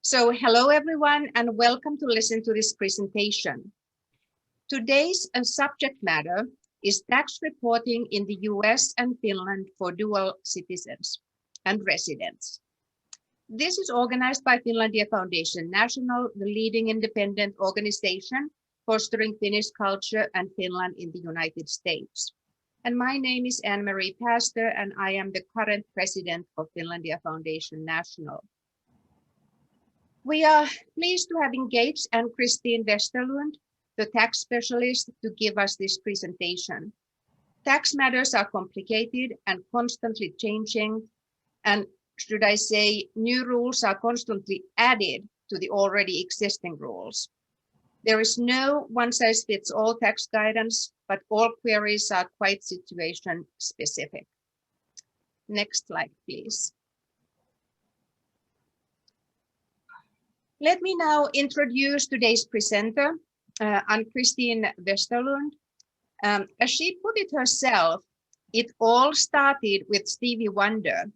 So hello everyone and welcome to listen to this presentation. Today's subject matter is tax reporting in the US and Finland for dual citizens and residents. This is organized by Finlandia Foundation National, the leading independent organization fostering Finnish culture and Finland in the United States. And my name is Anne-Marie Pastor and I am the current president of Finlandia Foundation National. We are pleased to have engaged Ann-Christine Westerlund, the tax specialist, to give us this presentation. Tax matters are complicated and constantly changing, and should I say, new rules are constantly added to the already existing rules. There is no one-size-fits-all tax guidance, but all queries are quite situation specific. Next slide, please. Let me now introduce today's presenter, Ann-Christine Westerlund. As she put it herself, it all started with Stevie Wonder.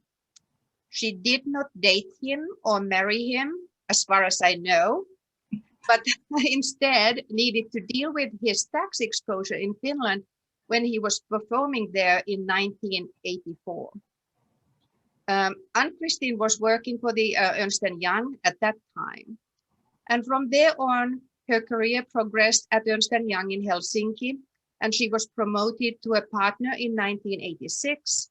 She did not date him or marry him, as far as I know, but instead needed to deal with his tax exposure in Finland when he was performing there in 1984. Ann-Christine was working for the Ernst & Young at that time. And from there on, her career progressed at Ernst & Young in Helsinki, and she was promoted to a partner in 1986.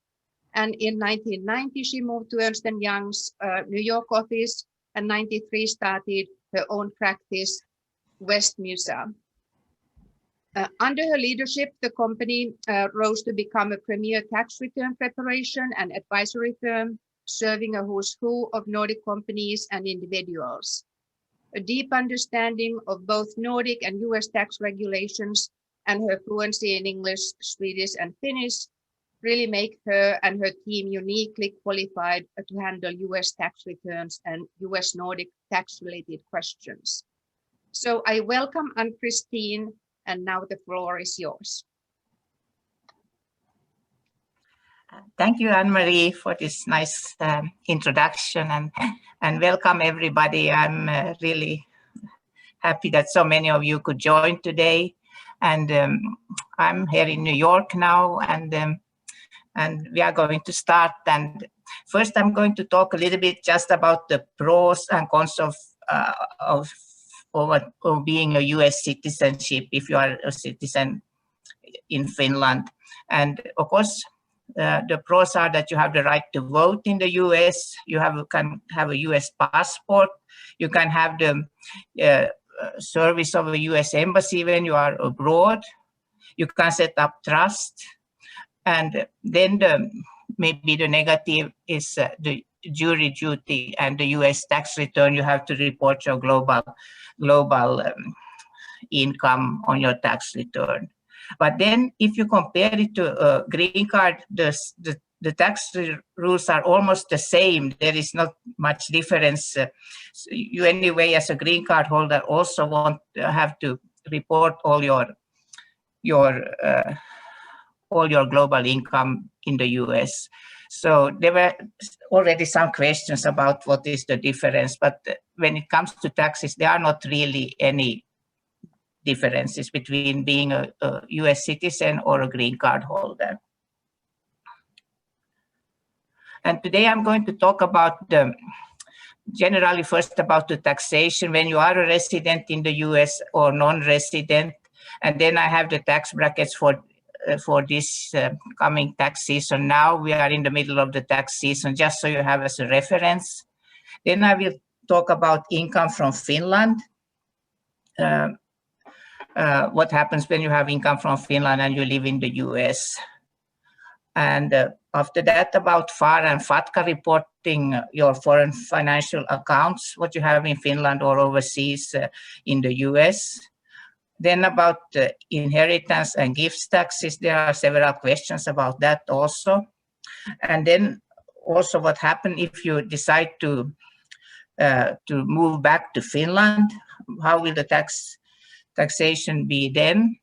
And in 1990, she moved to Ernst & Young's New York office, and 93 started her own practice, Westmusa. Under her leadership, the company rose to become a premier tax return preparation and advisory firm, serving a who's who of Nordic companies and individuals. A deep understanding of both Nordic and US tax regulations and her fluency in English, Swedish, and Finnish really make her and her team uniquely qualified to handle US tax returns and US Nordic tax-related questions. So I welcome Ann-Christine, and now the floor is yours. Thank you, Anne-Marie, for this nice introduction, and welcome everybody. I'm really happy that so many of you could join today. And I'm here in New York now, and we are going to start. And first, I'm going to talk a little bit just about the pros and cons of being a US citizenship if you are a citizen in Finland. And of course, the pros are that you have the right to vote in the US, you can have a US passport, you can have the service of a US embassy when you are abroad, you can set up trust, and then maybe the negative is the jury duty and the US tax return. You have to report your global income on your tax return. But then if you compare it to a green card, the tax rules are almost the same. There is not much difference. You anyway, as a green card holder, also have to report all your global income in the US. So there were already some questions about what is the difference, but when it comes to taxes, there are not really any differences between being a US citizen or a green card holder. And today I'm going to talk about generally first about the taxation when you are a resident in the US or non-resident, and then I have the tax brackets for this coming tax season. Now we are in the middle of the tax season, just so you have as a reference. Then I will talk about income from Finland. What happens when you have income from Finland and you live in the US. And after that, about FAR and FATCA reporting your foreign financial accounts, what you have in Finland or overseas in the US. Then about inheritance and gifts taxes, there are several questions about that also. And then also what happens if you decide to move back to Finland, how will the taxation be then?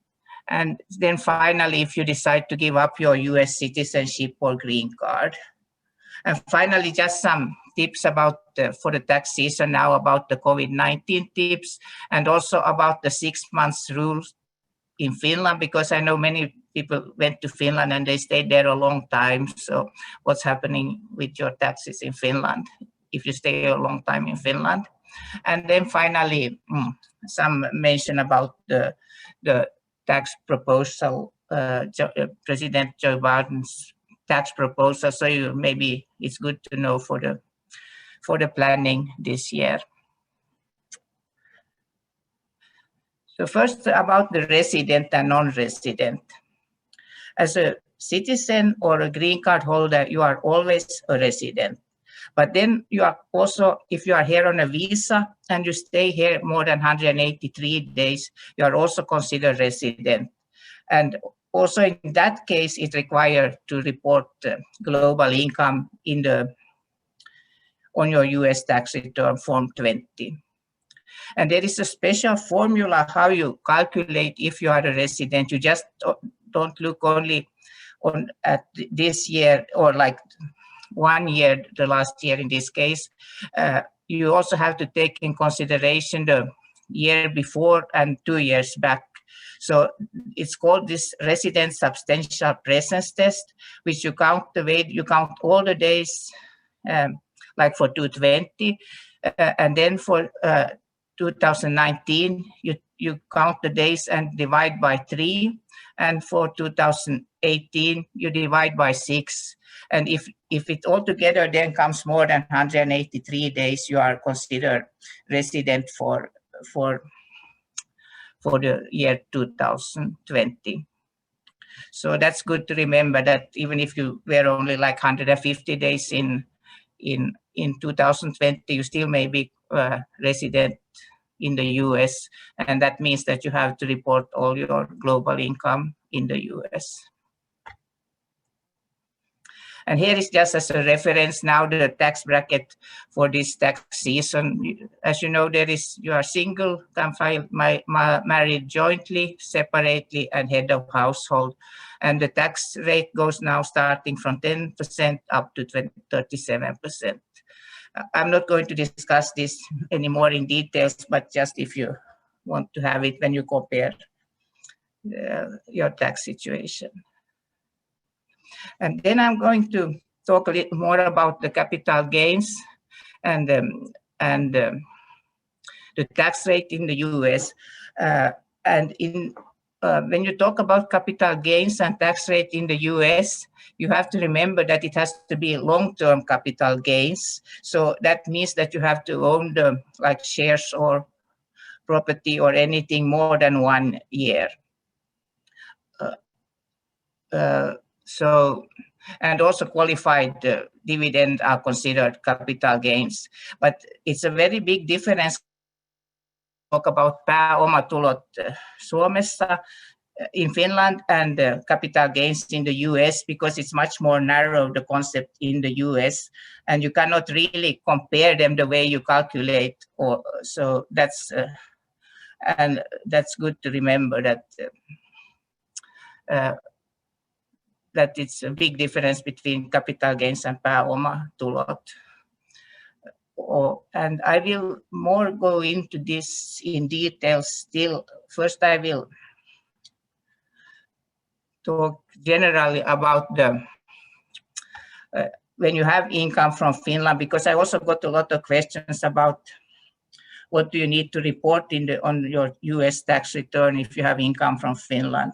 And then finally, if you decide to give up your US citizenship or green card. And finally, just some tips about for the tax season now about the COVID-19 tips, and also about the 6 months rules in Finland, because I know many people went to Finland and they stayed there a long time. So what's happening with your taxes in Finland if you stay a long time in Finland? And then finally, some mention about the tax proposal, President Joe Biden's tax proposal. So maybe it's good to know for the planning this year. So first about the resident and non-resident. As a citizen or a green card holder, you are always a resident. But then you are also, if you are here on a visa and you stay here more than 183 days, you are also considered resident. And also in that case, it's required to report global income on your US tax return form 20. And there is a special formula how you calculate if you are a resident. You just don't look only at this year or like 1 year, the last year in this case. You also have to take in consideration the year before and 2 years back. So it's called this resident substantial presence test, which you count the way, you count all the days, like for 2020, and then for 2019, you count the days and divide by 3, and for 2018, you divide by 6. And if it altogether then comes more than 183 days, you are considered resident for the year 2020. So that's good to remember that even if you were only like 150 days in 2020, you still may be resident in the US, and that means that you have to report all your global income in the US. And here is just as a reference now the tax bracket for this tax season. As you know, you are single, can file married jointly, separately, and head of household. And the tax rate goes now starting from 10% up to 37%. I'm not going to discuss this anymore in details, but just if you want to have it when you compare your tax situation. And then I'm going to talk a little more about the capital gains and the tax rate in the US. And when you talk about capital gains and tax rate in the US, you have to remember that it has to be long-term capital gains. So that means that you have to own like shares or property or anything more than 1 year. And also qualified dividend are considered capital gains. But it's a very big difference. Talk about pääomatulot Suomessa, in Finland, and capital gains in the US, because it's much more narrow, the concept in the US, and you cannot really compare them the way you calculate. So that's and that's good to remember that that it's a big difference between capital gains and pääomatulot. And I will more go into this in detail still. First, I will talk generally about when you have income from Finland, because I also got a lot of questions about what do you need to report on your US tax return if you have income from Finland.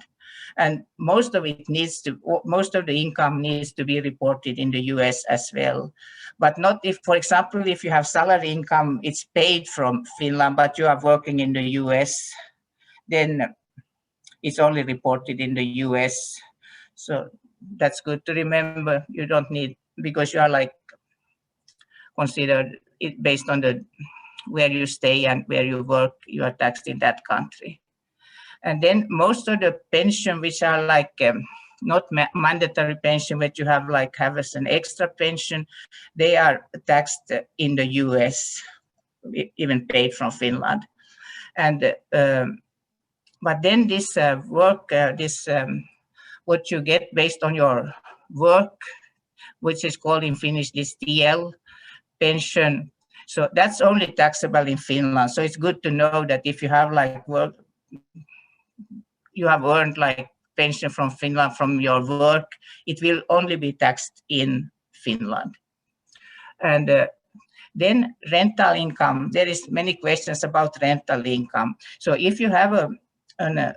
And most of the income needs to be reported in the US as well. But not if, for example, if you have salary income, it's paid from Finland, but you are working in the US, then it's only reported in the US. So that's good to remember. You don't need, because you are like considered it based on where you stay and where you work, you are taxed in that country. And then most of the pension, which are like not mandatory pension, but you have as an extra pension, they are taxed in the US, even paid from Finland. And but then this what you get based on your work, which is called in Finnish this TL pension. So that's only taxable in Finland. So it's good to know that if you have like work, you have earned like pension from Finland from your work, it will only be taxed in Finland. And then rental income, there is many questions about rental income. So if you have an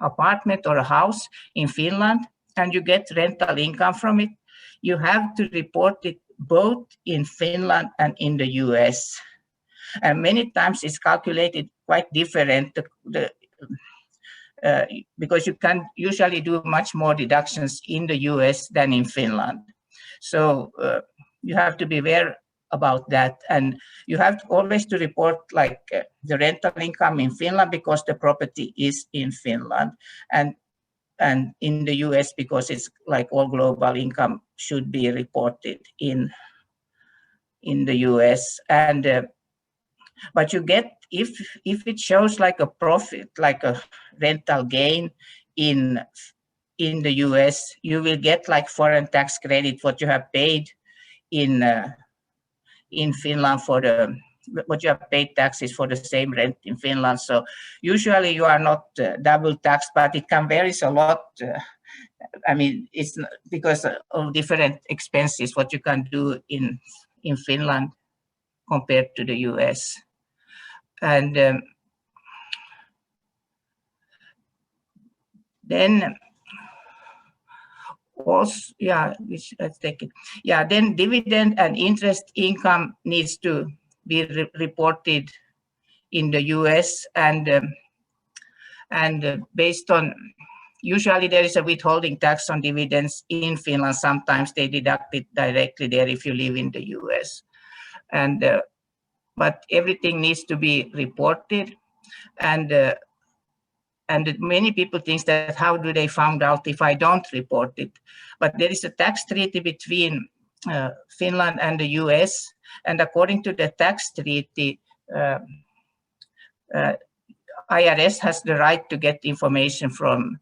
apartment or a house in Finland and you get rental income from it, you have to report it both in Finland and in the US. And many times it's calculated quite different because you can usually do much more deductions in the US than in Finland. So you have to be aware about that, and you have to always to report like the rental income in Finland because the property is in Finland, and in the US because it's like all global income should be reported in the US. And but you get, if it shows like a profit, like a rental gain in the US, you will get like foreign tax credit what you have paid in Finland for what you have paid taxes for the same rent in Finland. So usually you are not double taxed, but it can vary a lot. I mean, it's because of different expenses what you can do in Finland compared to the US. And then also, yeah, let's take it. Yeah, then dividend and interest income needs to be reported in the US, and based on, usually there is a withholding tax on dividends in Finland. Sometimes they deduct it directly there if you live in the US. And but everything needs to be reported, and many people think that how do they find out if I don't report it? But there is a tax treaty between Finland and the US, and according to the tax treaty, IRS has the right to get information from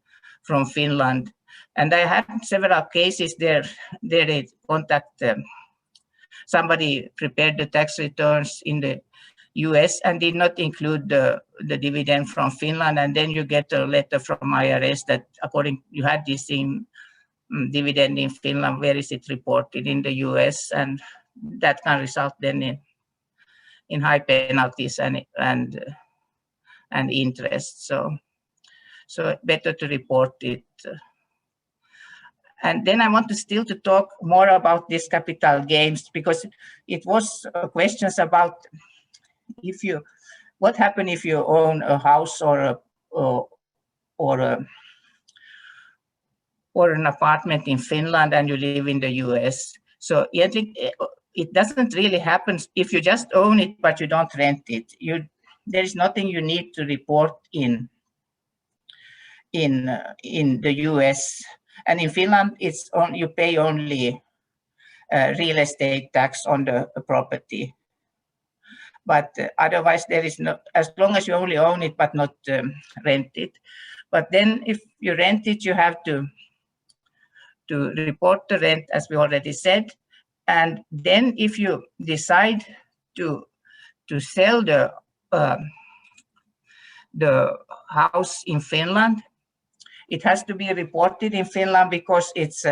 Finland. And I had several cases there they contact somebody prepared the tax returns in the US and did not include the dividend from Finland, and then you get a letter from IRS that according you had this dividend in Finland, where is it reported in the US? And that can result then in high penalties and interest. So better to report it. And then I want to still to talk more about these capital gains, because it was questions about what happens if you own a house or an apartment in Finland and you live in the US. So I think it doesn't really happen if you just own it but you don't rent it. There is nothing you need to report in the US, and in Finland you pay only real estate tax on the property. But otherwise, there is no, as long as you only own it but not rent it. But then if you rent it, you have to report the rent, as we already said. And then if you decide to sell the house in Finland, it has to be reported in Finland because it's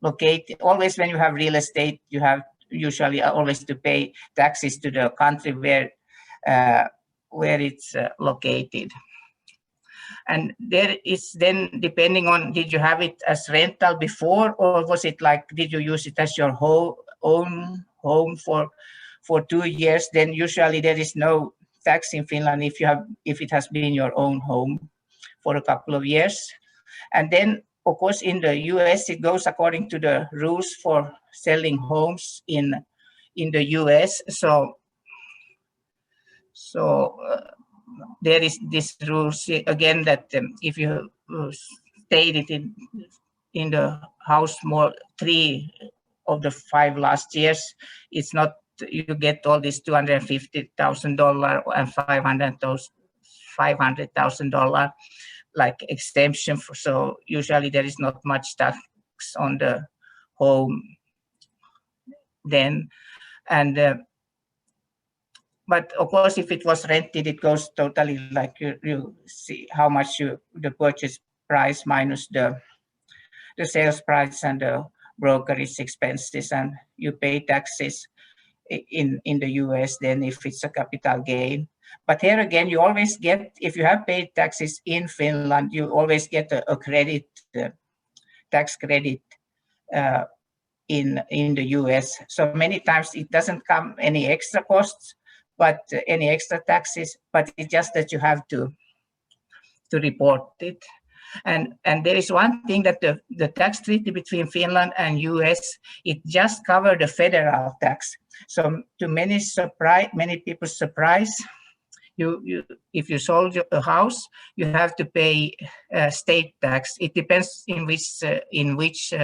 located. Always when you have real estate, you have usually always to pay taxes to the country where it's located. And there is then, depending on, did you have it as rental before, or was it like, did you use it as your own home for 2 years? Then usually there is no tax in Finland if it has been your own home for a couple of years. And then, of course, in the US, it goes according to the rules for selling homes in the US. So there is this rule again that if you stayed in the house more 3 of the 5 last years, it's not, you get all this $250,000 and $500,000 like exemption. So usually there is not much tax on the home then. And but of course, if it was rented, it goes totally like you see how much the purchase price minus the sales price and the brokerage expenses, and you pay taxes in the US then if it's a capital gain. But here again, you always get, if you have paid taxes in Finland, you always get a credit, tax credit in the US. So many times it doesn't come any extra costs, but any extra taxes, but it's just that you have to report it. And there is one thing that the tax treaty between Finland and US, it just covered the federal tax. So to many people's surprise, you if you sold a house, you have to pay state tax. It depends in which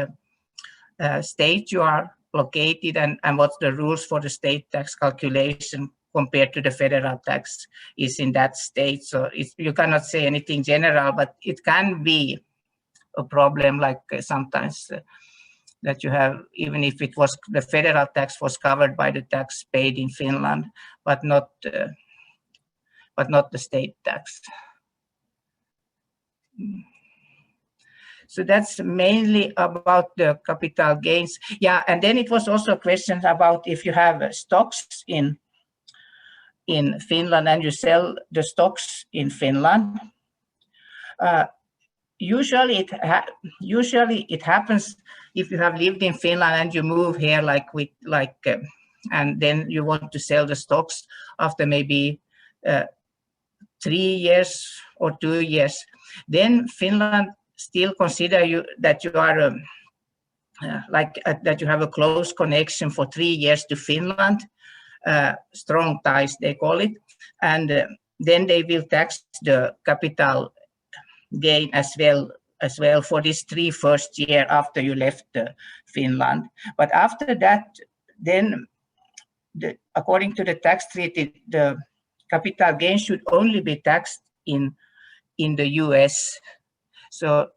state you are located and what's the rules for the state tax calculation compared to the federal tax is in that state. So you cannot say anything general, but it can be a problem, like sometimes that you have, even if it was the federal tax was covered by the tax paid in Finland, but not the state tax. So that's mainly about the capital gains. Yeah, and then it was also a question about if you have stocks in Finland and you sell the stocks in Finland. Usually it happens if you have lived in Finland and you move here and then you want to sell the stocks after maybe 3 years or 2 years. Then Finland still consider that you are that you have a close connection for 3 years to Finland. Strong ties, they call it, and then they will tax the capital gain as well for this 3 first year after you left Finland. But after that, then according to the tax treaty, the capital gain should only be taxed in the US. So,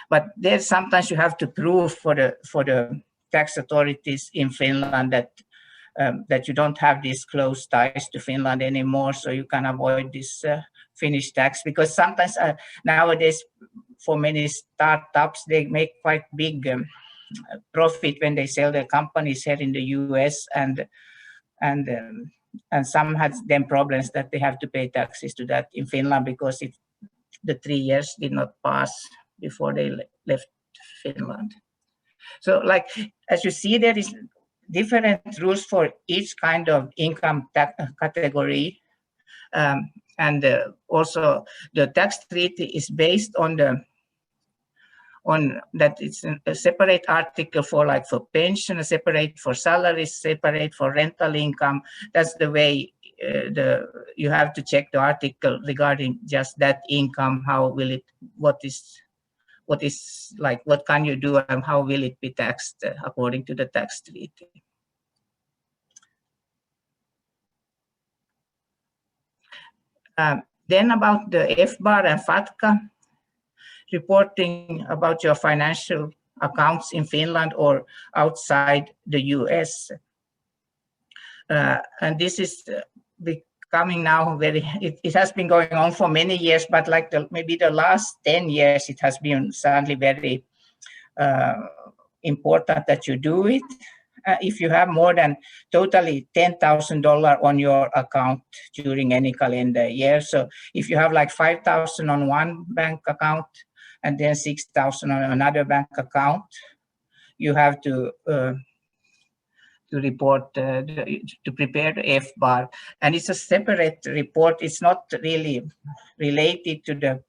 but there sometimes you have to prove for the tax authorities in Finland that you don't have these close ties to Finland anymore, so you can avoid this Finnish tax. Because sometimes nowadays, for many startups, they make quite big profit when they sell their companies here in the US, and some had then problems that they have to pay taxes to that in Finland because the 3 years did not pass before they left Finland. So, like as you see, there is different rules for each kind of income category, and also the tax treaty is based on that it's a separate article for pension, a separate for salaries, separate for rental income. That's the way you have to check the article regarding just that income. How will it? What can you do, and how will it be taxed according to the tax treaty? Then about the FBAR and FATCA, reporting about your financial accounts in Finland or outside the US. And this is becoming now it has been going on for many years, but maybe the last 10 years, it has been suddenly very important that you do it. If you have more than totally $10,000 on your account during any calendar year. So if you have like 5,000 on one bank account and then 6,000 on another bank account, you have to report, to prepare the FBAR. And it's a separate report. It's not really related to the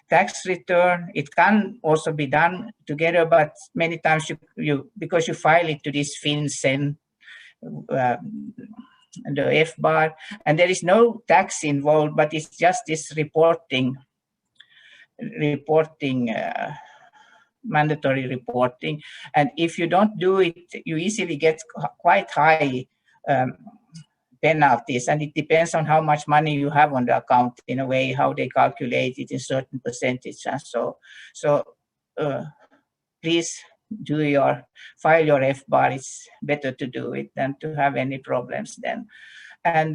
tax return. It can also be done together, but many times you because you file it to this FinCEN, the FBAR, and there is no tax involved, but it's just this reporting, mandatory reporting. And if you don't do it, you easily get quite high penalties, and it depends on how much money you have on the account, in a way, how they calculate it in certain percentage. And so please file your F-bar, it's better to do it than to have any problems then. And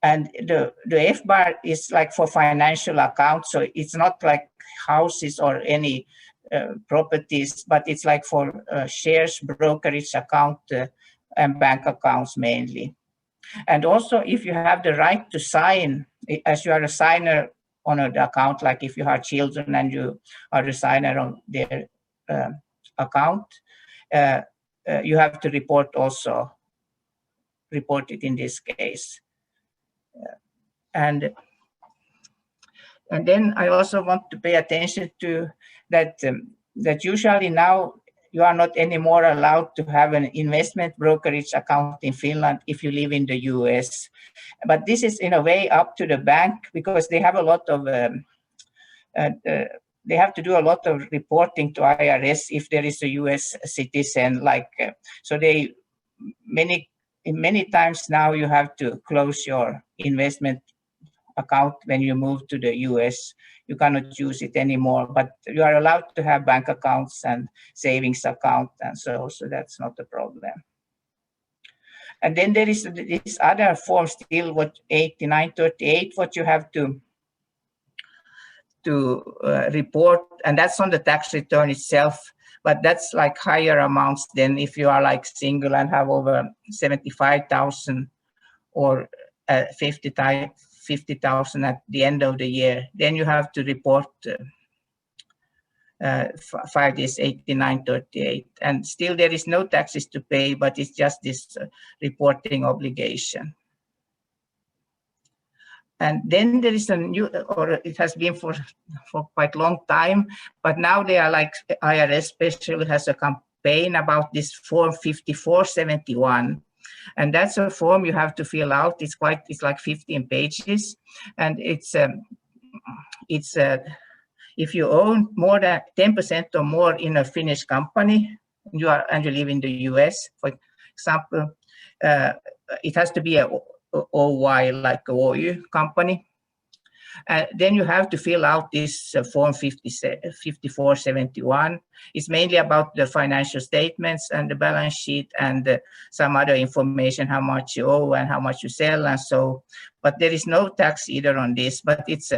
the F-bar is like for financial accounts, so it's not like houses or any properties, but it's like for shares, brokerage account, and bank accounts mainly. And also, if you have the right to sign, as you are a signer on an account, like if you have children and you are a signer on their account, you have to report it in this case. And then I also want to pay attention to that that usually now you are not anymore allowed to have an investment brokerage account in Finland if you live in the US. But this is in a way up to the bank, because they have a lot of they have to do a lot of reporting to IRS if there is a US citizen. So many times now you have to close your investment account when you move to the US. You cannot use it anymore, but you are allowed to have bank accounts and savings account, and so that's not a problem. And then there is this other form still, what 8938, what you have to report, and that's on the tax return itself, but that's like higher amounts than if you are like single and have over 75,000 or 50,000 at the end of the year. Then you have to report file this 8938, and still there is no taxes to pay, but it's just this reporting obligation. And then there is a new, or it has been for quite a long time, but now they are like, IRS especially has a campaign about this form 5471. And that's a form you have to fill out. It's like 15 pages. And it's if you own more than 10% or more in a Finnish company, and you live in the US, for example, it has to be a OY, like a OU company. Then you have to fill out this form 5471. It's mainly about the financial statements and the balance sheet and some other information, how much you owe and how much you sell and so. But there is no tax either on this, but it's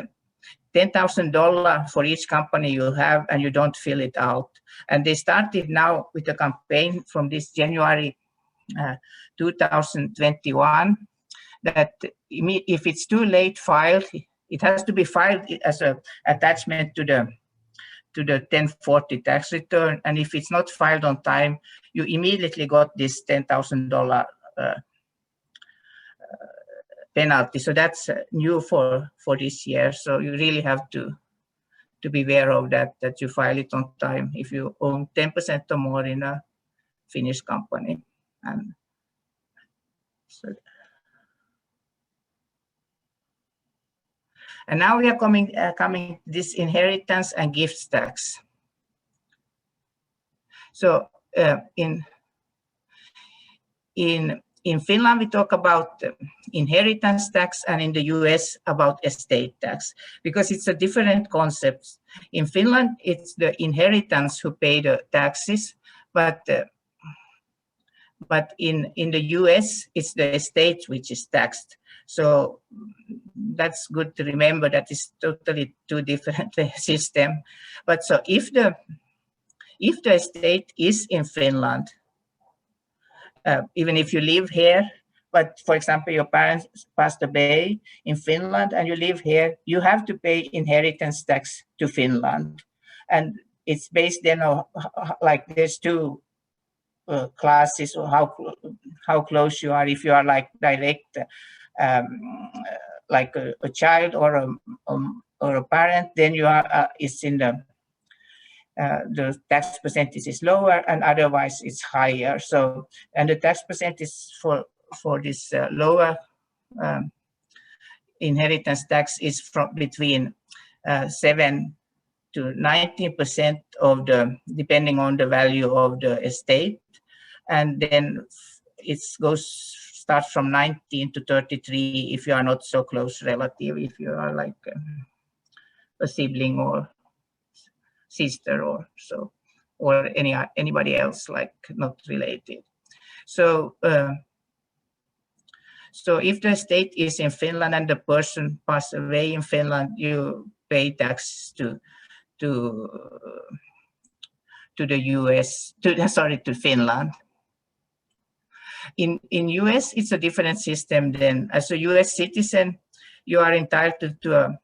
$10,000 for each company you have, and you don't fill it out. And they started now with a campaign from this January 2021, that if it's too late filed, it has to be filed as an attachment to the 1040 tax return. And if it's not filed on time, you immediately got this $10,000 penalty. So that's new for this year. So you really have to be aware of that you file it on time if you own 10% or more in a Finnish company. And so. And now we are coming this inheritance and gifts tax. So in Finland, we talk about inheritance tax, and in the US about estate tax, because it's a different concept. In Finland, it's the inheritance who pay the taxes, but in the US, it's the estate which is taxed. So that's good to remember, that is totally two different system. But so if the estate is in Finland, even if you live here, but for example, your parents passed away in Finland and you live here, you have to pay inheritance tax to Finland. And it's based then on, like, there's two classes, or how close you are. If you are like direct, like a child or a parent, then you are it's in the tax percentage is lower, and otherwise it's higher. So, and the tax percentage for this lower inheritance tax is from between 7 to 19% of depending on the value of the estate, and then it starts from 19 to 33 if you are not so close relative, if you are like a sibling or sister or so, or anybody else like not related. So so if the estate is in Finland and the person passed away in Finland, you pay tax to the US, to Finland. In US, it's a different system. Then, as a US citizen, you are entitled to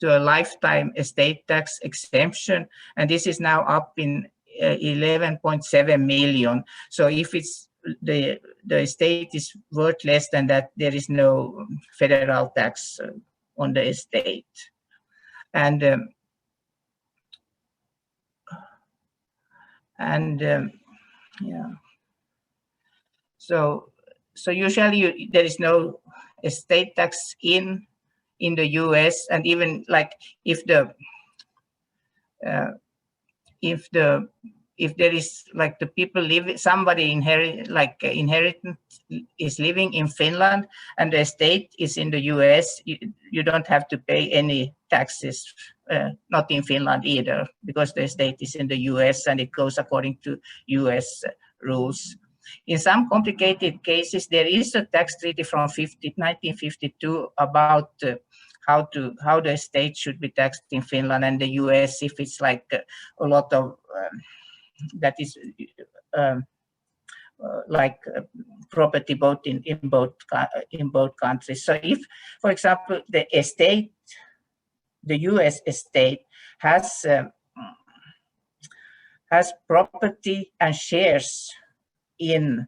a lifetime estate tax exemption, and this is now up in 11.7 million. So if it's the estate is worth less than that, there is no federal tax on the estate. And yeah. So usually there is no estate tax in the US, and even like if there is like the people somebody inheritance is living in Finland and the estate is in the US, you don't have to pay any taxes, not in Finland either, because the estate is in the US and it goes according to US rules. In some complicated cases, there is a tax treaty from 1952 about how the estate should be taxed in Finland and the US if it's like a lot of that is property both in both countries. So if, for example, the US estate has property and shares in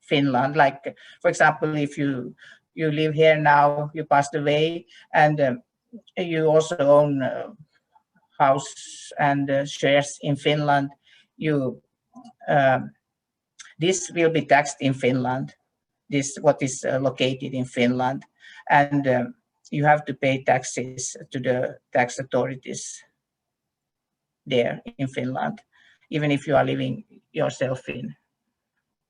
Finland, like for example, if you live here now, you passed away, and you also own a house and shares in Finland, this will be taxed in Finland. This what is located in Finland, and you have to pay taxes to the tax authorities there in Finland, even if you are living yourself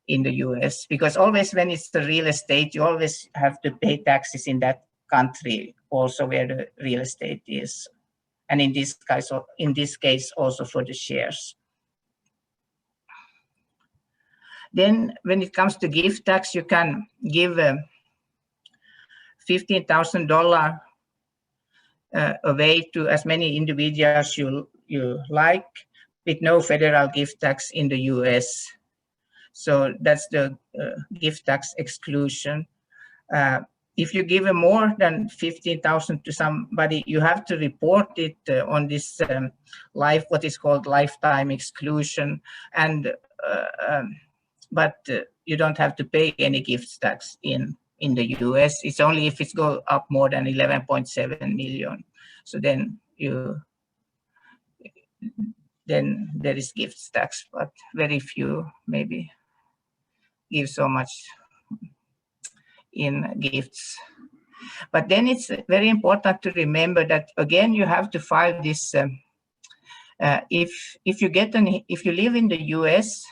in the US, because always when it's the real estate, you always have to pay taxes in that country also where the real estate is, and in this case also for the shares. Then when it comes to gift tax, you can give $15,000 away to as many individuals you like, with no federal gift tax in the US. So that's the gift tax exclusion. If you give more than $15,000 to somebody, you have to report it on this what is called lifetime exclusion, and but you don't have to pay any gift tax in the US. It's only if it's go up more than 11.7 million. So then there is gift tax, but very few maybe give so much in gifts. But then it's very important to remember that again you have to file this. If you live in the US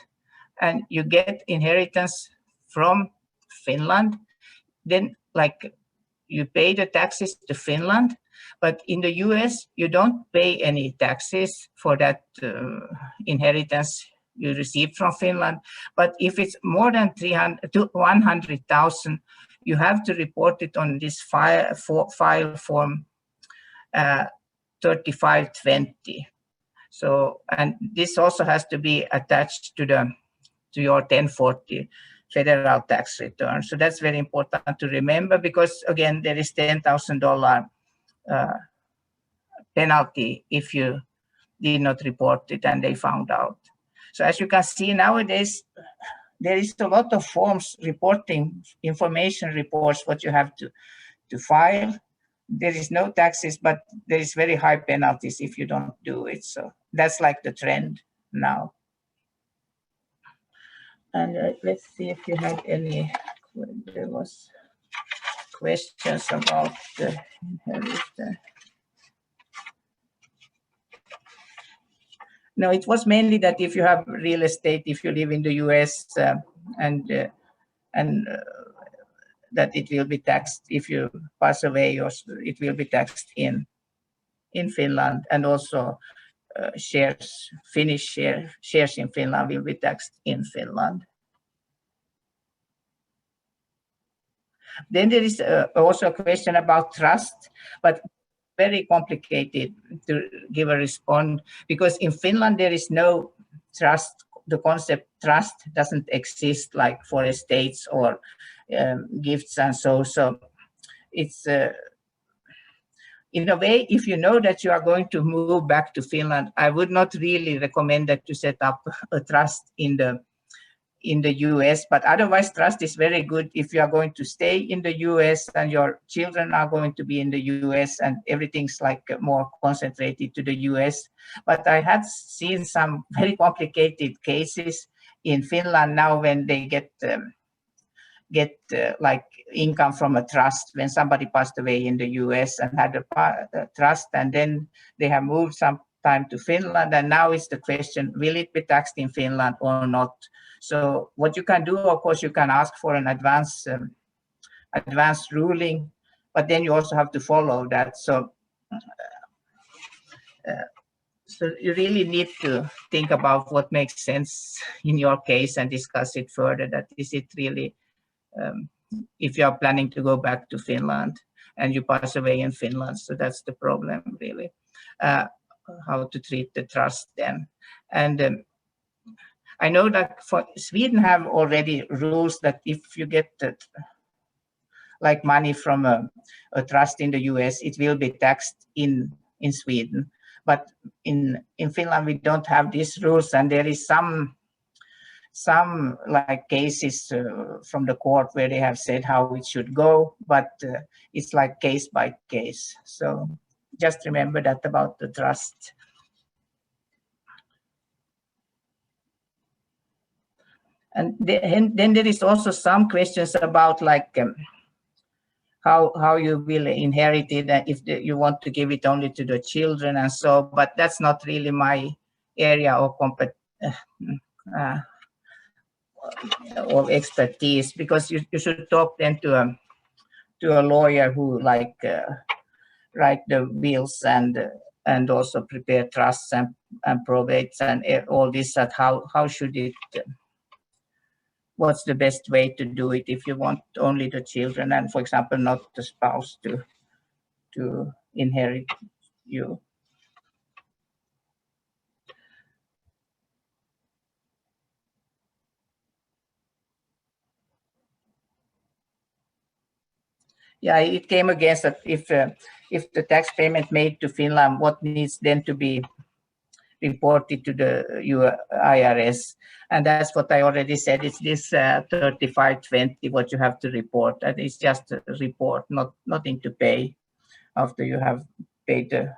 and you get inheritance from Finland, then like you pay the taxes to Finland, but in the US you don't pay any taxes for that inheritance you received from Finland. But if it's more than 100,000, you have to report it on this file form 3520. So, and this also has to be attached to your 1040 federal tax return. So that's very important to remember, because again, there is $10,000 penalty if you did not report it and they found out. So as you can see nowadays, there is a lot of forms reporting information reports what you have to file. There is no taxes, but there is very high penalties if you don't do it. So that's like the trend now. And let's see if you had any. There was questions about the inheritance. No, it was mainly that if you have real estate, if you live in the US, and that it will be taxed if you pass away, or it will be taxed in Finland, and also Finnish shares in Finland will be taxed in Finland. Then there is also a question about trust, but very complicated to give a response, because in Finland there is no trust. The concept trust doesn't exist like for estates or gifts and so. So it's in a way, if you know that you are going to move back to Finland, I would not really recommend that to set up a trust in the US, but otherwise trust is very good if you are going to stay in the US and your children are going to be in the US and everything's like more concentrated to the US. But I had seen some very complicated cases in Finland now when they get like income from a trust, when somebody passed away in the US and had a trust, and then they have moved some time to Finland, and now it's the question, will it be taxed in Finland or not? So what you can do, of course, you can ask for an advance ruling, but then you also have to follow that. So you really need to think about what makes sense in your case and discuss it further. That is it really, if you are planning to go back to Finland and you pass away in Finland. So that's the problem really, how to treat the trust then. And I know that for Sweden have already rules that if you get like money from a trust in the US, it will be taxed in Sweden. But in Finland, we don't have these rules, and there is some like cases from the court where they have said how it should go, but it's like case by case. So just remember that about the trust. And then there is also some questions about like how you will inherit it, if you want to give it only to the children and so, but that's not really my area of expertise, because you should talk then to a lawyer who like write the wills and also prepare trusts and probates and all this, that how should it what's the best way to do it if you want only the children and, for example, not the spouse to inherit you. Yeah, it came against that if the tax payment made to Finland, what needs then to be reported to the IRS, and that's what I already said. It's this 3520 what you have to report, and it's just a report, nothing to pay after you have paid the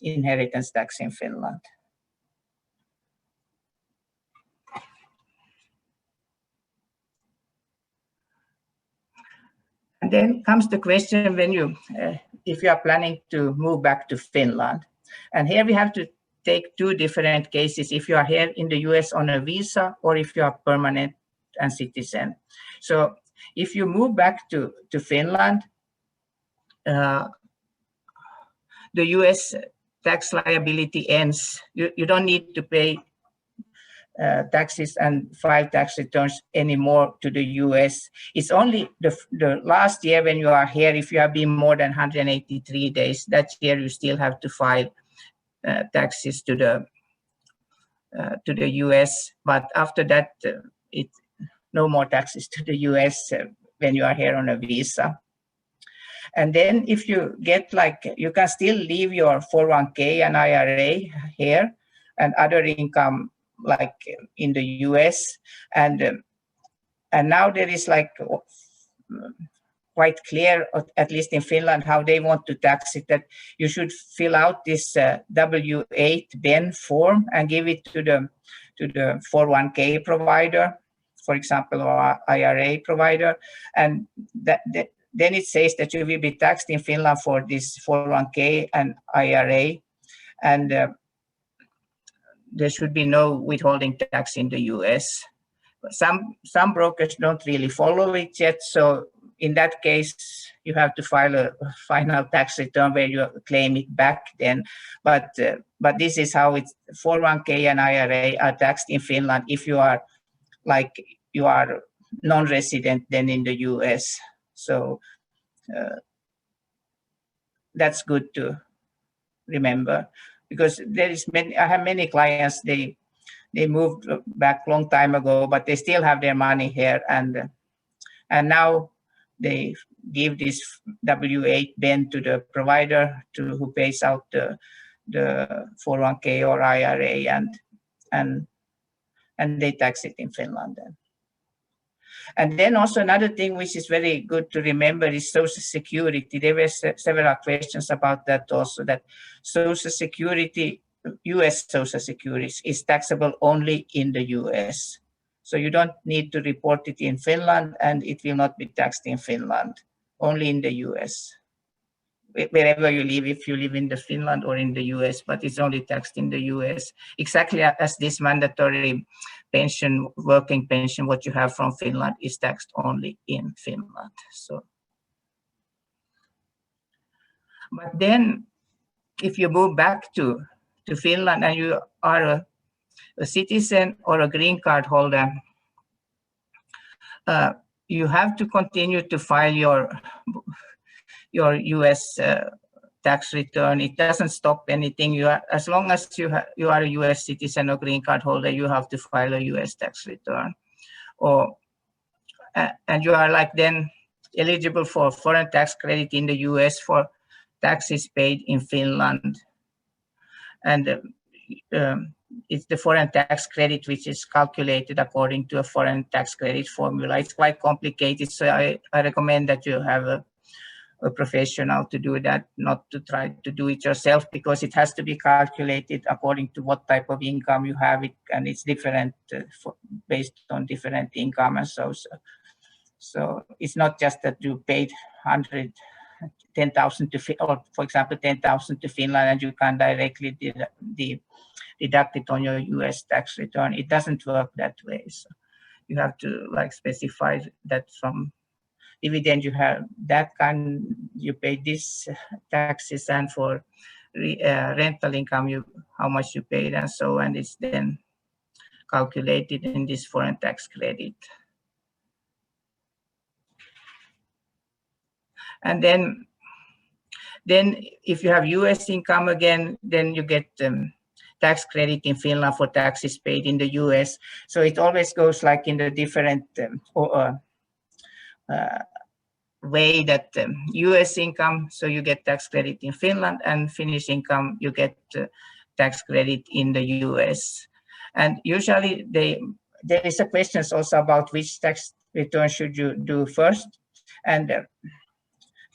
inheritance tax in Finland. And then comes the question when you, if you are planning to move back to Finland, and here we have to take two different cases, if you are here in the US on a visa or if you are permanent and citizen. So if you move back to Finland, the US tax liability ends. You don't need to pay taxes and file tax returns anymore to the US. It's only the last year when you are here, if you have been more than 183 days, that year you still have to file taxes to the US, but after that, no more taxes to the US when you are here on a visa. And then if you get like, you can still leave your 401k and IRA here and other income like in the US, and now there is like quite clear, at least in Finland, how they want to tax it, that you should fill out this W8 BEN form and give it to the 401k provider, for example, or IRA provider, and then it says that you will be taxed in Finland for this 401k and IRA, and there should be no withholding tax in the US. Some brokers don't really follow it yet, so in that case, you have to file a final tax return where you claim it back then. But this is how it's 401k and IRA are taxed in Finland if you are non-resident then in the US. So that's good to remember, because I have many clients, they moved back long time ago, but they still have their money here, and now they give this W-8 Ben to the provider who pays out the 401k or IRA, and they tax it in Finland then. And then also another thing which is very good to remember is Social Security. There were several questions about that also, that Social Security, US Social Security is taxable only in the US. So you don't need to report it in Finland, and it will not be taxed in Finland, only in the US. Wherever you live, if you live in the Finland or in the US, but it's only taxed in the US, exactly as this mandatory pension, working pension, what you have from Finland is taxed only in Finland. So, but then if you move back to Finland and you are a citizen or a green card holder, you have to continue to file your US tax return. It doesn't stop anything. As long as you are a US citizen or green card holder, you have to file a US tax return. And you are then eligible for foreign tax credit in the US for taxes paid in Finland. And it's the foreign tax credit which is calculated according to a foreign tax credit formula. It's quite complicated, so I recommend that you have a professional to do that, not to try to do it yourself, because it has to be calculated according to what type of income you have, and it's different based on different income and so. So it's not just that you paid 10,000 to, or for example 10,000 to Finland, and you can directly deduct it on your US tax return. It doesn't work that way. So you have to specify that from dividend you have that kind, you pay this taxes, and for rental income how much you paid, and so, and it's then calculated in this foreign tax credit. And then if you have US income again, then you get tax credit in Finland for taxes paid in the US. So it always goes in the different way that US income, so you get tax credit in Finland, and Finnish income, you get tax credit in the US. And usually there is a question also about which tax return should you do first. And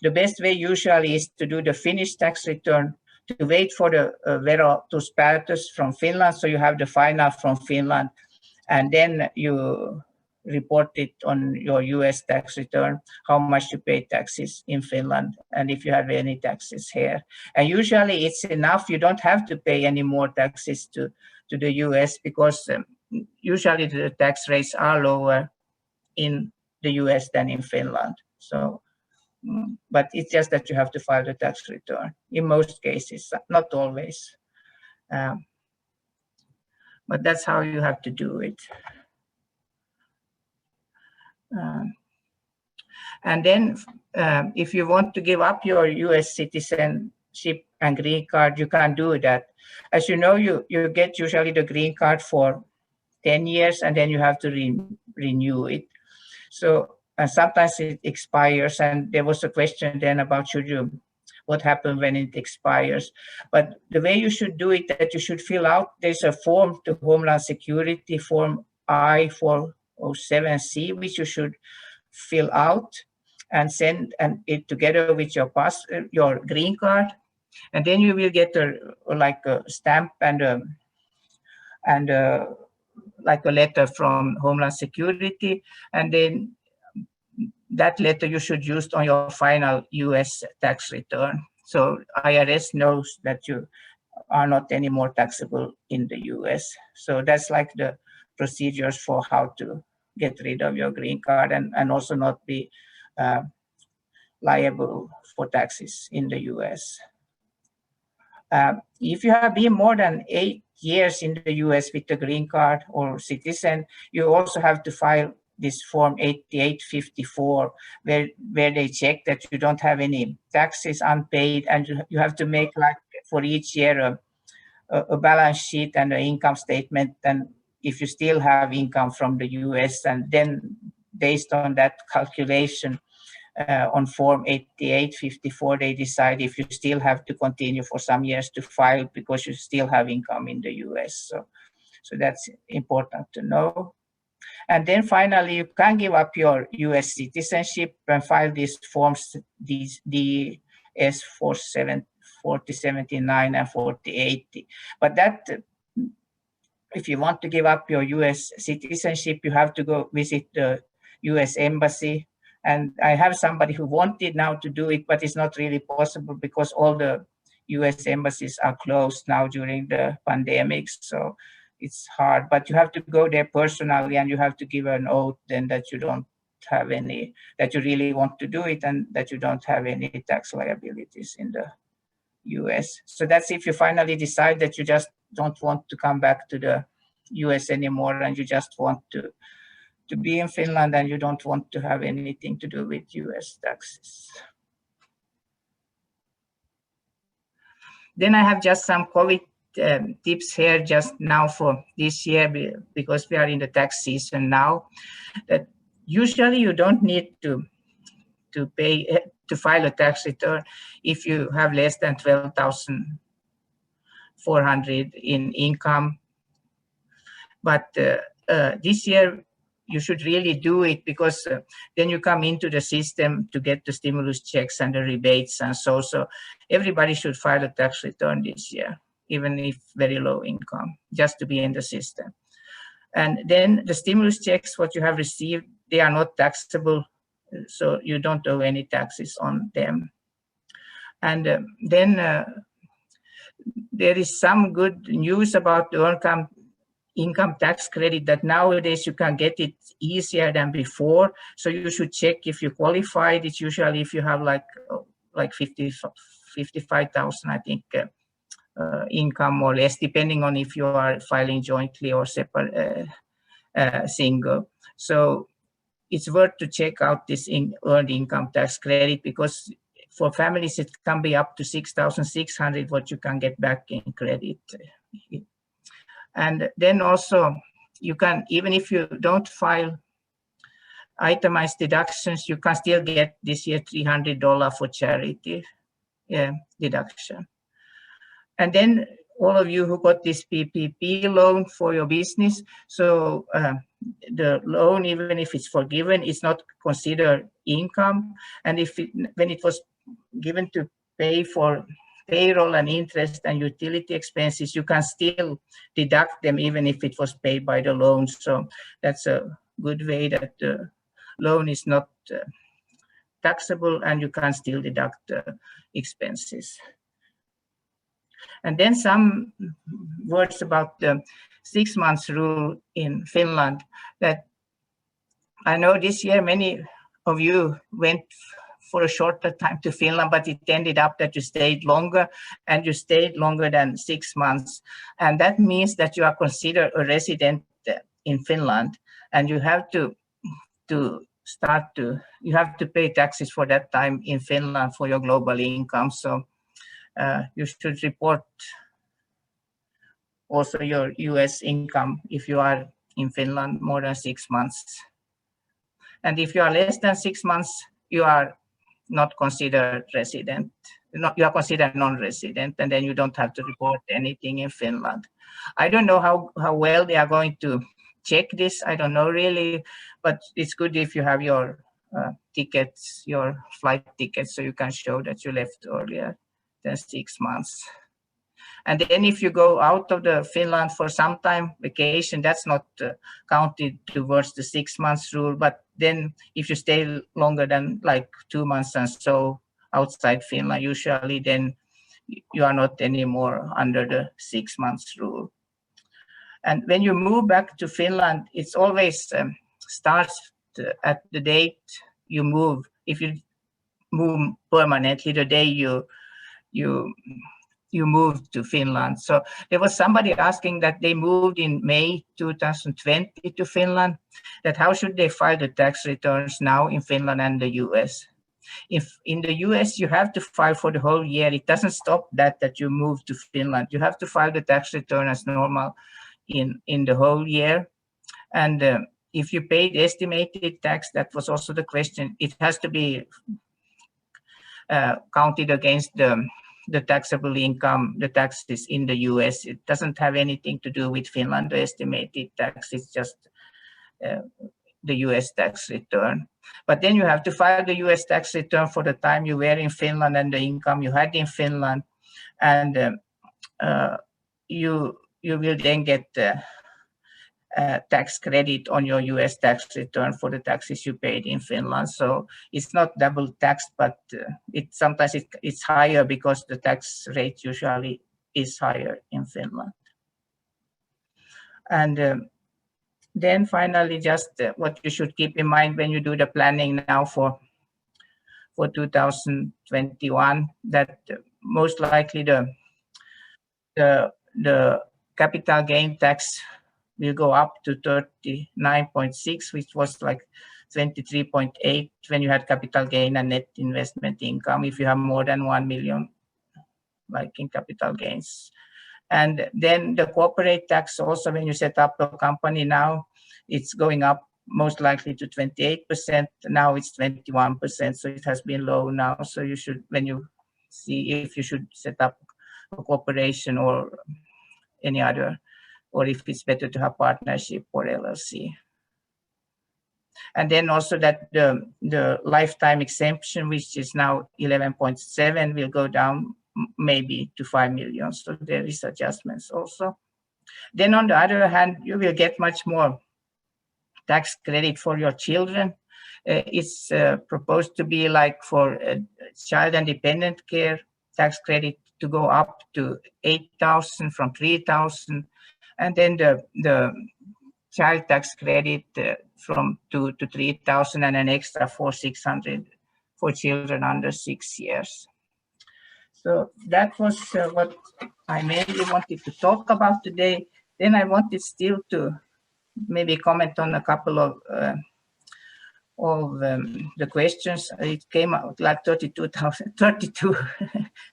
the best way usually is to do the Finnish tax return, to wait for the verotuspäätös from Finland, so you have the final from Finland, and then you report it on your US tax return, how much you pay taxes in Finland, and if you have any taxes here. And usually it's enough, you don't have to pay any more taxes to the US, because usually the tax rates are lower in the US than in Finland. So, but it's just that you have to file the tax return in most cases, not always. But that's how you have to do it. And then if you want to give up your US citizenship and green card, you can do that. As you know, you get usually the green card for 10 years, and then you have to renew it. So sometimes it expires, and there was a question then about what happens when it expires. But the way you should do it, that you should fill out, there's a form to Homeland Security, form I-407C, which you should fill out and send it together with your green card, and then you will get a stamp and like a letter from Homeland Security, and then that letter you should use on your final US tax return. So IRS knows that you are not anymore taxable in the US. So that's the procedures for how to get rid of your green card and also not be liable for taxes in the US. If you have been more than 8 years in the US with a green card or citizen, you also have to file this form 8854, where they check that you don't have any taxes unpaid, and you have to make, like, for each year a balance sheet and an income statement, and if you still have income from the US, and then based on that calculation on form 8854, they decide if you still have to continue for some years to file because you still have income in the US. So that's important to know. And then finally, you can give up your US citizenship and file these forms, these DS 4079 and 4080. But that, if you want to give up your US citizenship, you have to go visit the US Embassy. And I have somebody who wanted now to do it, but it's not really possible because all the US embassies are closed now during the pandemic. So it's hard, but you have to go there personally, and you have to give an oath then that you don't have any, that you really want to do it, and that you don't have any tax liabilities in the US. So that's if you finally decide that you just don't want to come back to the US anymore, and you just want to be in Finland, and you don't want to have anything to do with US taxes. Then I have just some COVID tips here just now for this year, because we are in the tax season now, that usually you don't need to file a tax return if you have less than 12,400 in income. But this year you should really do it, because then you come into the system to get the stimulus checks and the rebates, and so everybody should file a tax return this year, even if very low income, just to be in the system. And then the stimulus checks, what you have received, they are not taxable, so you don't owe any taxes on them. And then there is some good news about the income tax credit, that nowadays you can get it easier than before. So you should check if you qualified. It's usually if you have like 55,000, I think, income or less, depending on if you are filing jointly or separate, single. So it's worth to check out this earned income tax credit, because for families it can be up to 6,600 what you can get back in credit. And then also you can, even if you don't file itemized deductions, you can still get this year $300 for charity deduction. And then all of you who got this PPP loan for your business, so the loan, even if it's forgiven, it's not considered income. And when it was given to pay for payroll and interest and utility expenses, you can still deduct them even if it was paid by the loan. So that's a good way that the loan is not taxable, and you can still deduct the expenses. And then some words about the 6 months rule in Finland, that I know this year many of you went for a shorter time to Finland, but it ended up that you stayed longer, and you stayed longer than 6 months. And that means that you are considered a resident in Finland, and you have to pay taxes for that time in Finland for your global income. So you should report also your US income if you are in Finland more than 6 months. And if you are less than 6 months, you are not considered resident. You are considered non-resident, and then you don't have to report anything in Finland. I don't know how well they are going to check this. I don't know really, but it's good if you have your tickets, your flight tickets, so you can show that you left earlier than 6 months. And then if you go out of the Finland for some time vacation, that's not counted towards the 6 months rule. But then if you stay longer than like 2 months and so outside Finland, usually then you are not anymore under the 6 months rule. And when you move back to Finland, it's always starts at the date you move. If you move permanently the day you moved to Finland. So there was somebody asking that they moved in May 2020 to Finland, that how should they file the tax returns now in Finland and the US? If in the US you have to file for the whole year, it doesn't stop that you move to Finland. You have to file the tax return as normal in the whole year. And if you paid estimated tax, that was also the question, it has to be counted against the taxable income, the taxes in the US. It doesn't have anything to do with Finland, the estimated tax. It's just the US tax return. But then you have to file the US tax return for the time you were in Finland and the income you had in Finland. And you will then get tax credit on your US tax return for the taxes you paid in Finland. So it's not double taxed, but sometimes it's higher because the tax rate usually is higher in Finland. And then finally, just what you should keep in mind when you do the planning now for 2021, that most likely the capital gain tax will go up to 39.6, which was like 23.8 when you had capital gain and net investment income, if you have more than 1 million, like in capital gains. And then the corporate tax also, when you set up a company now, it's going up most likely to 28%. Now it's 21%, so it has been low now. So you should, when you see if you should set up a corporation or any other, or if it's better to have partnership or LLC. And then also that the lifetime exemption, which is now 11.7, will go down maybe to 5 million. So there is adjustments also. Then on the other hand, you will get much more tax credit for your children. It's proposed to be like for child and dependent care tax credit to go up to 8,000 from 3,000. And then the child tax credit from 2,000 to 3,000 and an extra for 600 for children under 6 years. So that was what I mainly wanted to talk about today. Then I wanted still to maybe comment on a couple of the questions. It came out like 32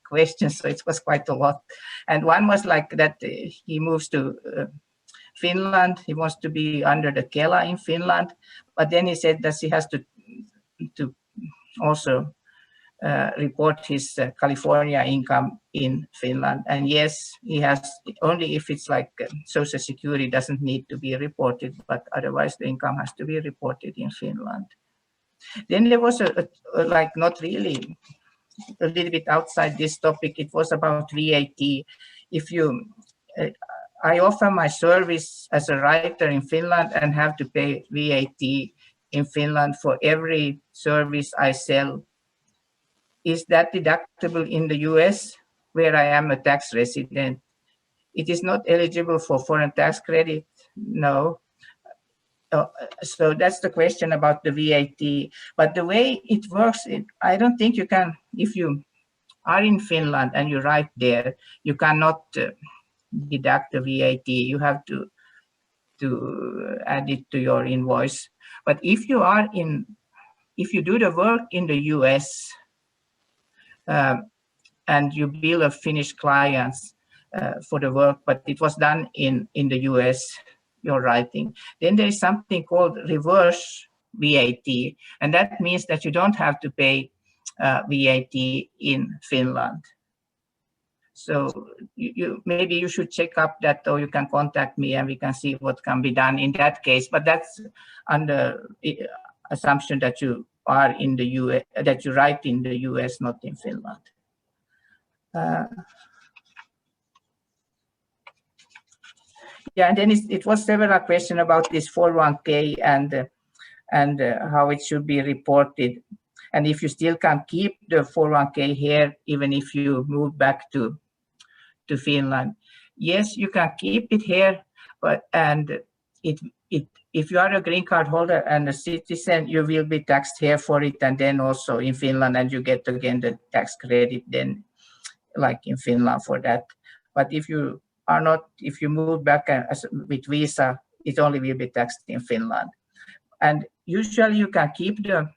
questions, so it was quite a lot. And one was like that he moves to Finland. He wants to be under the Kela in Finland, but then he said that he has to also report his California income in Finland. And yes, he has, only if it's like Social Security doesn't need to be reported, but otherwise the income has to be reported in Finland. Then there was a like not really, a little bit outside this topic, it was about VAT. If you, I offer my service as a writer in Finland and have to pay VAT in Finland for every service I sell. Is that deductible in the US, where I am a tax resident? It is not eligible for foreign tax credit, no. So that's the question about the VAT. But the way it works, I don't think you can, if you are in Finland and you write there, you cannot deduct the VAT. You have to add it to your invoice. But if you are in, if you do the work in the US, and you bill a Finnish clients for the work, but it was done in the US, your writing, then there is something called reverse VAT, and that means that you don't have to pay VAT in Finland. So maybe you should check up that, or you can contact me and we can see what can be done in that case. But that's under assumption that you are in the US, that you write in the US, not in Finland. Yeah, and then it was several questions about this 401k and how it should be reported, and if you still can keep the 401k here even if you move back to Finland. Yes, you can keep it here, but and if you are a green card holder and a citizen, you will be taxed here for it, and then also in Finland, and you get again the tax credit then, like in Finland for that. But if you are not, if you move back with visa, it only will be taxed in Finland. And usually you can keep the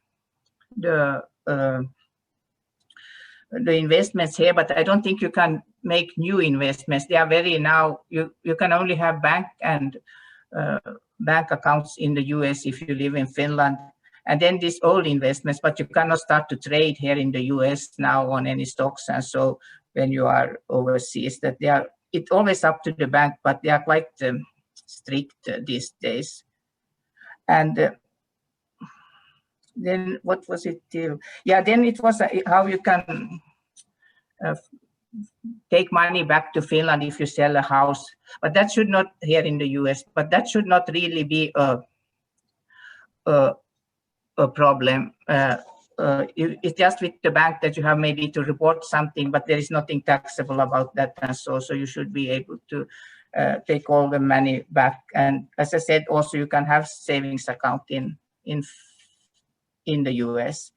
investments here, but I don't think you can make new investments. They are very now, you can only have bank and bank accounts in the US if you live in Finland. And then these old investments, but you cannot start to trade here in the US now on any stocks. And so when you are overseas, that they are, it's always up to the bank, but they are quite strict these days. And then what was it till? Yeah, then it was how you can take money back to Finland if you sell a house, but that should not, here in the US, but that should not really be a problem. It's just with the bank that you have maybe to report something, but there is nothing taxable about that, and so you should be able to take all the money back. And as I said, also you can have savings account in the US.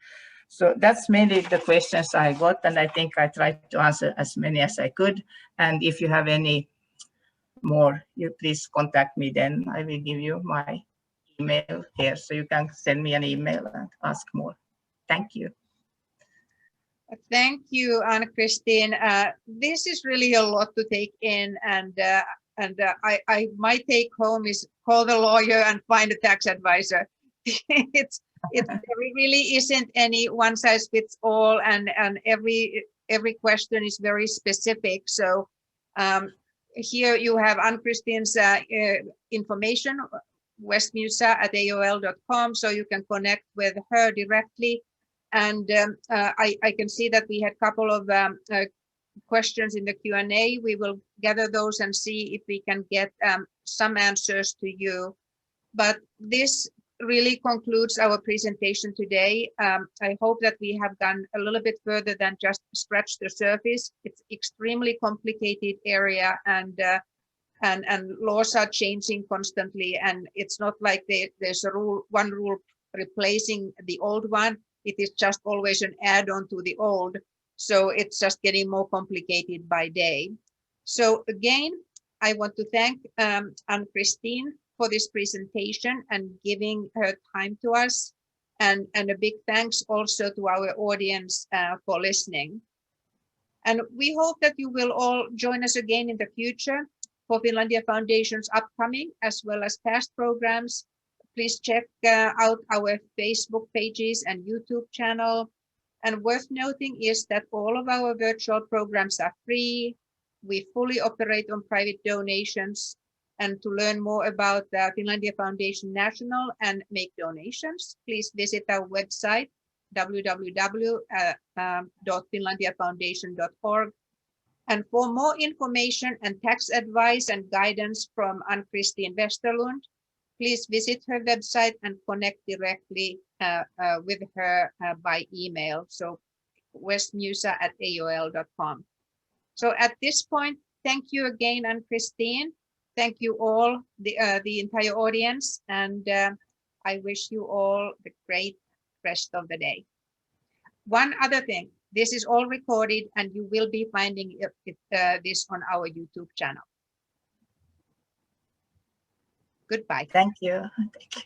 So that's mainly the questions I got, and I think I tried to answer as many as I could. And if you have any more, you please contact me, then I will give you my email here, so you can send me an email and ask more. Thank you. Thank you, Ann-Christine. This is really a lot to take in, and my take home is call the lawyer and find a tax advisor. There really isn't any one size fits all, and every question is very specific. So here you have Ann-Christine's information, westmusa@aol.com, so you can connect with her directly. And I can see that we had a couple of questions in the Q&A. We will gather those and see if we can get some answers to you. But this really concludes our presentation today. I hope that we have gone a little bit further than just scratch the surface. It's extremely complicated area, and laws are changing constantly, and it's not like there's one rule replacing the old one. It is just always an add-on to the old. So it's just getting more complicated by day. So again, I want to thank Ann-Christine for this presentation and giving her time to us. And a big thanks also to our audience for listening. And we hope that you will all join us again in the future for Finlandia Foundation's upcoming as well as past programs. Please check out our Facebook pages and YouTube channel. And worth noting is that all of our virtual programs are free. We fully operate on private donations. And to learn more about the Finlandia Foundation National and make donations, please visit our website, www.finlandiafoundation.org. And for more information and tax advice and guidance from Ann-Christine Westerlund, please visit her website and connect directly with her by email. So westmusa@aol.com. So at this point, thank you again, Ann-Christine. Thank you all, the entire audience, and I wish you all the great rest of the day. One other thing, this is all recorded and you will be finding this on our YouTube channel. Goodbye. Thank you. Thank you.